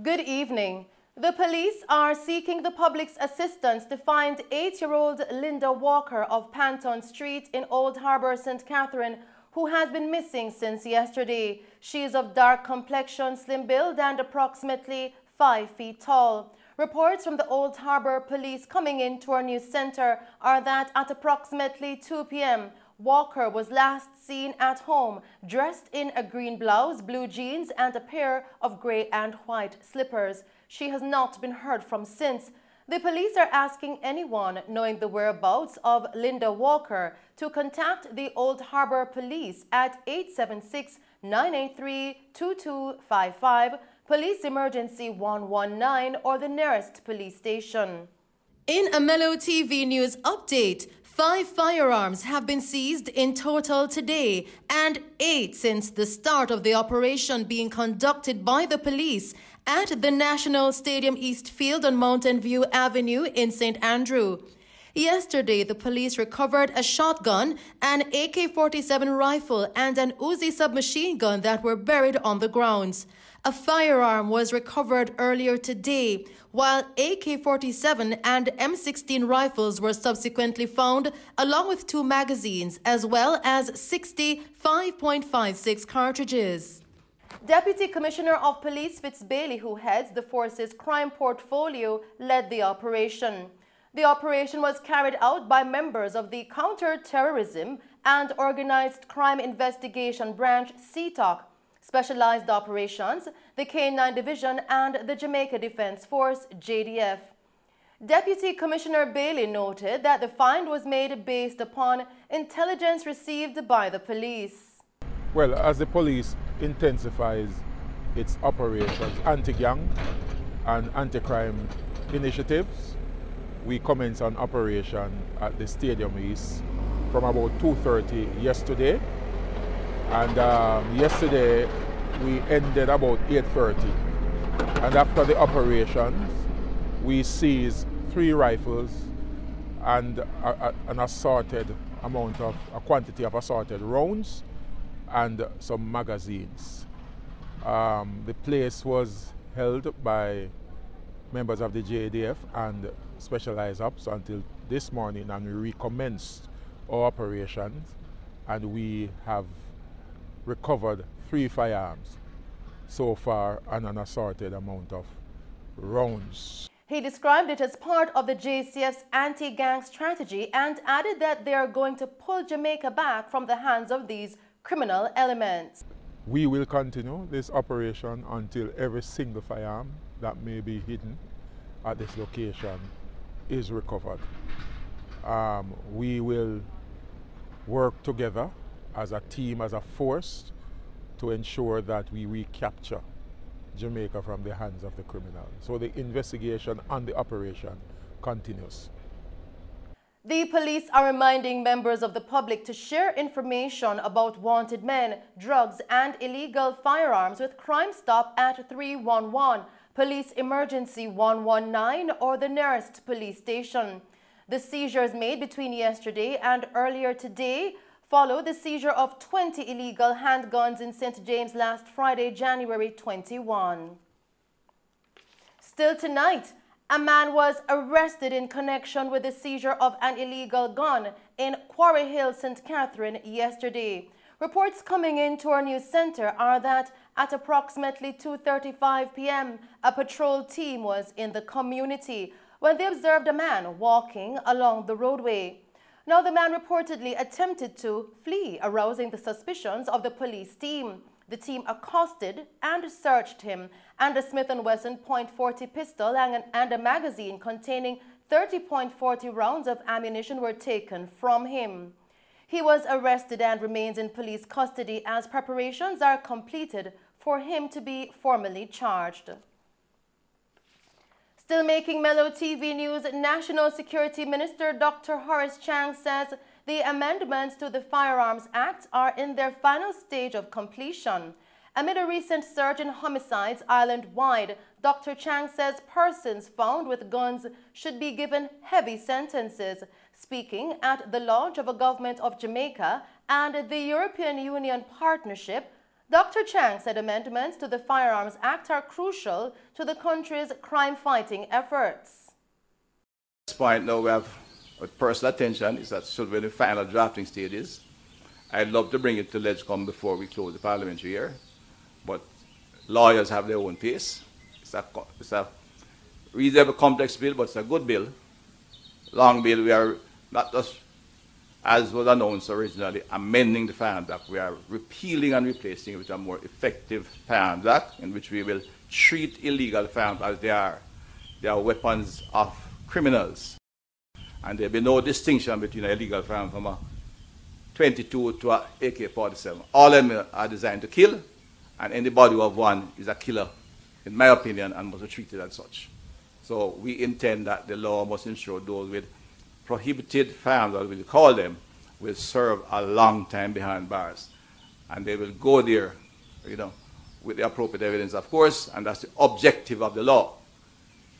Good evening. The police are seeking the public's assistance to find 8-year-old Linda Walker of PANTON Street in Old Harbour, St. Catherine, who has been missing since yesterday. She is of dark complexion, slim build, and approximately 5 feet tall. Reports from the Old Harbour police coming into our news center are that at approximately 2 p.m., Walker was last seen at home, dressed in a green blouse, blue jeans, and a pair of grey and white slippers. She has not been heard from since. The police are asking anyone knowing the whereabouts of Linda Walker to contact the Old Harbour Police at 876-983-2255, Police Emergency 119, or the nearest police station. In a Mello TV News update, 5 firearms have been seized in total today and 8 since the start of the operation being conducted by the police at the National Stadium East Field on Mountain View Avenue in St. Andrew. Yesterday, the police recovered a shotgun, an AK-47 rifle, and an Uzi submachine gun that were buried on the grounds. A firearm was recovered earlier today, while AK-47 and M16 rifles were subsequently found, along with 2 magazines, as well as 60 5.56 cartridges. Deputy Commissioner of Police Fitz Bailey, who heads the force's crime portfolio, led the operation. The operation was carried out by members of the Counter-Terrorism and Organized Crime Investigation Branch (CTOC), Specialized Operations, the K-9 Division, and the Jamaica Defense Force (JDF). Deputy Commissioner Bailey noted that the find was made based upon intelligence received by the police. Well, as the police intensifies its operations, anti-gang and anti-crime initiatives, we commenced an operation at the Stadium East from about 2:30 yesterday, and yesterday we ended about 8:30. And after the operations, we seized 3 rifles and an assorted amount of a quantity of assorted rounds and some magazines. The place was held by members of the JDF and Specialized Ops until this morning, and we recommenced our operations, and we have recovered 3 firearms so far and an assorted amount of rounds. He described it as part of the JCF's anti-gang strategy and added that they are going to pull Jamaica back from the hands of these criminal elements. We will continue this operation until every single firearm that may be hidden at this location is recovered. We will work together as a team, as a force, to ensure that we recapture Jamaica from the hands of the criminals. So the investigation and the operation continues. The police are reminding members of the public to share information about wanted men, drugs, and illegal firearms with Crime Stop at 311, Police Emergency 119, or the nearest police station. The seizures made between yesterday and earlier today follow the seizure of 20 illegal handguns in St. James last Friday, January 21. Still tonight, a man was arrested in connection with the seizure of an illegal gun in Quarry Hill, St. Catherine yesterday. Reports coming into our news center are that at approximately 2:35 p.m., a patrol team was in the community when they observed a man walking along the roadway. Now, the man reportedly attempted to flee, arousing the suspicions of the police team. The team accosted and searched him, and a Smith & Wesson .40 pistol and a magazine containing 30.40 rounds of ammunition were taken from him. He was arrested and remains in police custody as preparations are completed for him to be formally charged. Still making Mello TV News, National Security Minister Dr. Horace Chang says the amendments to the Firearms Act are in their final stage of completion. Amid a recent surge in homicides island-wide, Dr. Chang says persons found with guns should be given heavy sentences. Speaking at the launch of a Government of Jamaica and the European Union partnership, Dr. Chang said amendments to the Firearms Act are crucial to the country's crime-fighting efforts. At this point now we have personal attention is that should be in the final drafting stages. I'd love to bring it to LegCom before we close the parliamentary year, but lawyers have their own pace. It's a reasonable complex bill, but it's a good bill. Long bill. We are not just, as was announced originally, amending the Firearms Act. We are repealing and replacing it with a more effective Firearms Act in which we will treat illegal firearms as they are. They are weapons of criminals. And there will be no distinction between an illegal firearm from a 22 to an AK-47. All of them are designed to kill, and anybody who have one is a killer, in my opinion, and must be treated as such. So we intend that the law must ensure those with prohibited firearms, as we call them, will serve a long time behind bars. And they will go there, with the appropriate evidence, of course, and that's the objective of the law.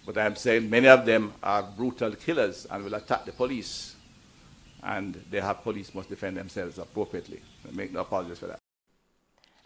But I'm saying many of them are brutal killers and will attack the police. And police must defend themselves appropriately. I make no apologies for that.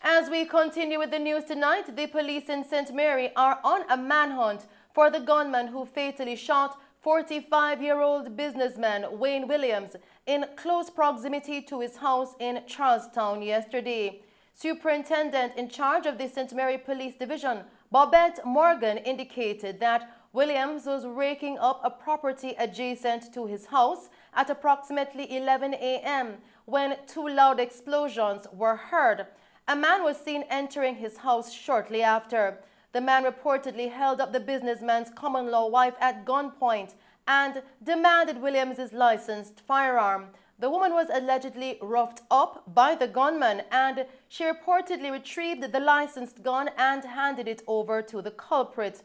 As we continue with the news tonight, the police in St. Mary are on a manhunt for the gunman who fatally shot 45-year-old businessman Wayne Williams in close proximity to his house in Charlestown yesterday. Superintendent in charge of the St. Mary Police Division, Bobette Morgan, indicated that Williams was raking up a property adjacent to his house at approximately 11 a.m. when two loud explosions were heard. A man was seen entering his house shortly after. The man reportedly held up the businessman's common-law wife at gunpoint and demanded Williams' licensed firearm. The woman was allegedly roughed up by the gunman, and she reportedly retrieved the licensed gun and handed it over to the culprit.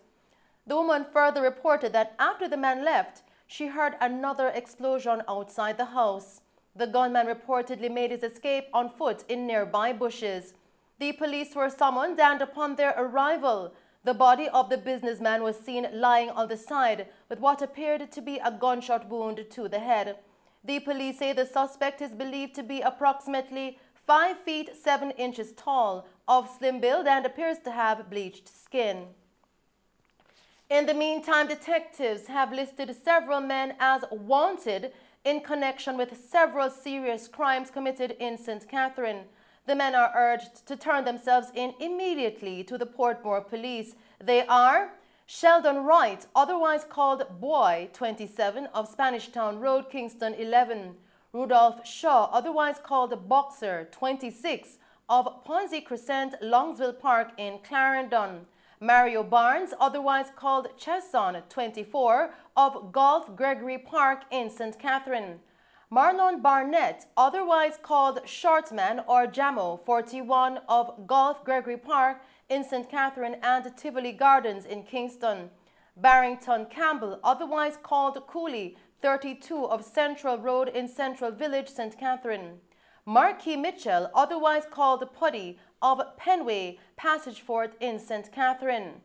The woman further reported that after the man left, she heard another explosion outside the house. The gunman reportedly made his escape on foot in nearby bushes. The police were summoned, and upon their arrival, the body of the businessman was seen lying on the side with what appeared to be a gunshot wound to the head. The police say the suspect is believed to be approximately 5 feet 7 inches tall, of slim build, and appears to have bleached skin. In the meantime, detectives have listed several men as wanted in connection with several serious crimes committed in St. Catherine. The men are urged to turn themselves in immediately to the Portmore Police. They are Sheldon Wright, otherwise called Boy, 27, of Spanish Town Road, Kingston 11. Rudolph Shaw, otherwise called Boxer, 26, of Ponzi Crescent, Longsville Park in Clarendon. Mario Barnes, otherwise called Chesson, 24, of Golf Gregory Park in St. Catherine. Marlon Barnett, otherwise called Shortman or Jamo, 41, of Golf Gregory Park in St. Catherine and Tivoli Gardens in Kingston. Barrington Campbell, otherwise called Cooley, 32, of Central Road in Central Village, St. Catherine. Marquis Mitchell, otherwise called Puddy, of Penway, Passageford in St. Catherine.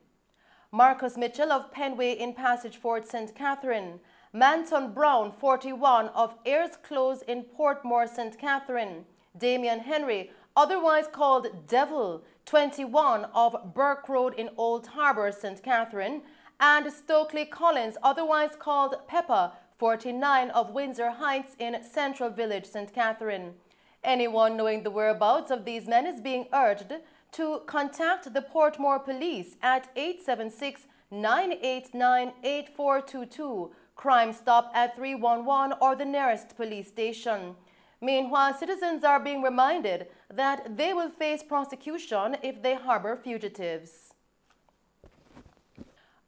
Marcus Mitchell of Penway in Passageford, St. Catherine. Manton Brown, 41, of Ayers Close in Portmore, St. Catherine. Damian Henry, otherwise called Devil, 21, of Burke Road in Old Harbour, St. Catherine. And Stokely Collins, otherwise called Pepper, 49, of Windsor Heights in Central Village, St. Catherine. Anyone knowing the whereabouts of these men is being urged to contact the Portmore Police at 876-989-8422, Crime Stop at 311, or the nearest police station. Meanwhile, citizens are being reminded that they will face prosecution if they harbor fugitives.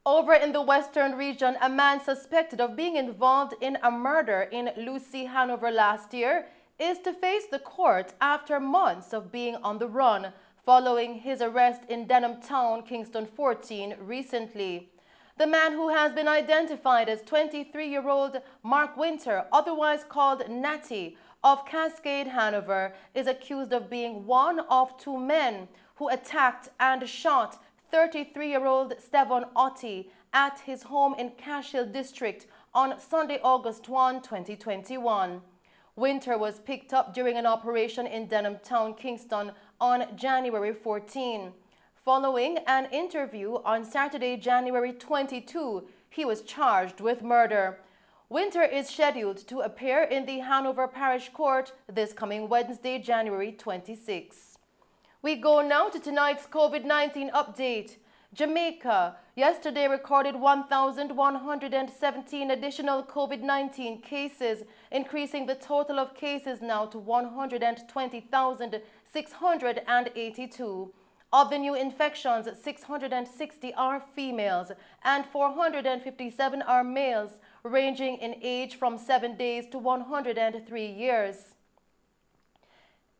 Over in the Western region, a man suspected of being involved in a murder in Lucy, Hanover last year is to face the court after months of being on the run following his arrest in Denham Town, Kingston 14 recently. The man, who has been identified as 23-year-old Mark Winter, otherwise called Natty, of Cascade, Hanover, is accused of being one of two men who attacked and shot 33-year-old Stephen Otti at his home in Cashhill District on Sunday, August 1, 2021. Winter was picked up during an operation in Denham Town, Kingston, on January 14. Following an interview on Saturday, January 22, he was charged with murder. Winter is scheduled to appear in the Hanover Parish Court this coming Wednesday, January 26. We go now to tonight's COVID-19 update. Jamaica yesterday recorded 1,117 additional COVID-19 cases, increasing the total of cases now to 120,682. Of the new infections, 660 are females and 457 are males, ranging in age from 7 days to 103 years.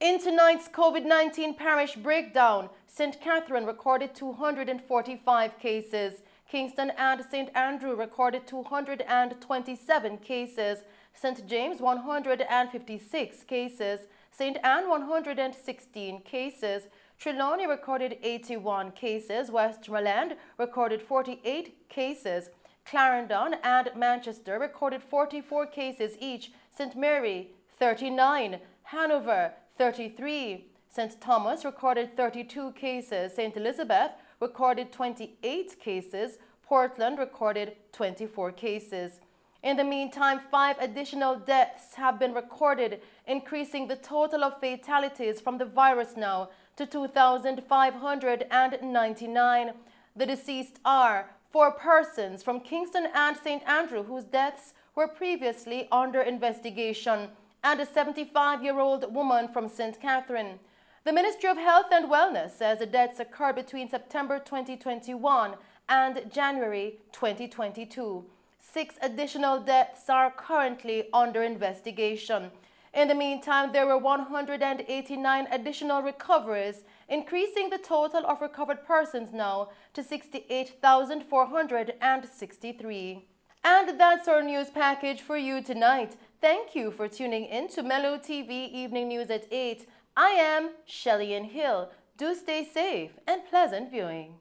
In tonight's COVID-19 parish breakdown, St. Catherine recorded 245 cases, Kingston and St. Andrew recorded 227 cases, St. James 156 cases, St. Anne 116 cases, Trelawney recorded 81 cases, Westmoreland recorded 48 cases, Clarendon and Manchester recorded 44 cases each, St. Mary 39, Hanover 33, St. Thomas recorded 32 cases, St. Elizabeth recorded 28 cases, Portland recorded 24 cases. In the meantime, 5 additional deaths have been recorded, increasing the total of fatalities from the virus now to 2,599. The deceased are 4 persons from Kingston and St. Andrew whose deaths were previously under investigation, and a 75-year-old woman from St. Catherine. The Ministry of Health and Wellness says the deaths occurred between September 2021 and January 2022. 6 additional deaths are currently under investigation. In the meantime, there were 189 additional recoveries, increasing the total of recovered persons now to 68,463. And that's our news package for you tonight. Thank you for tuning in to Mello TV Evening News at 8. I am Shelley Hill. Do stay safe and pleasant viewing.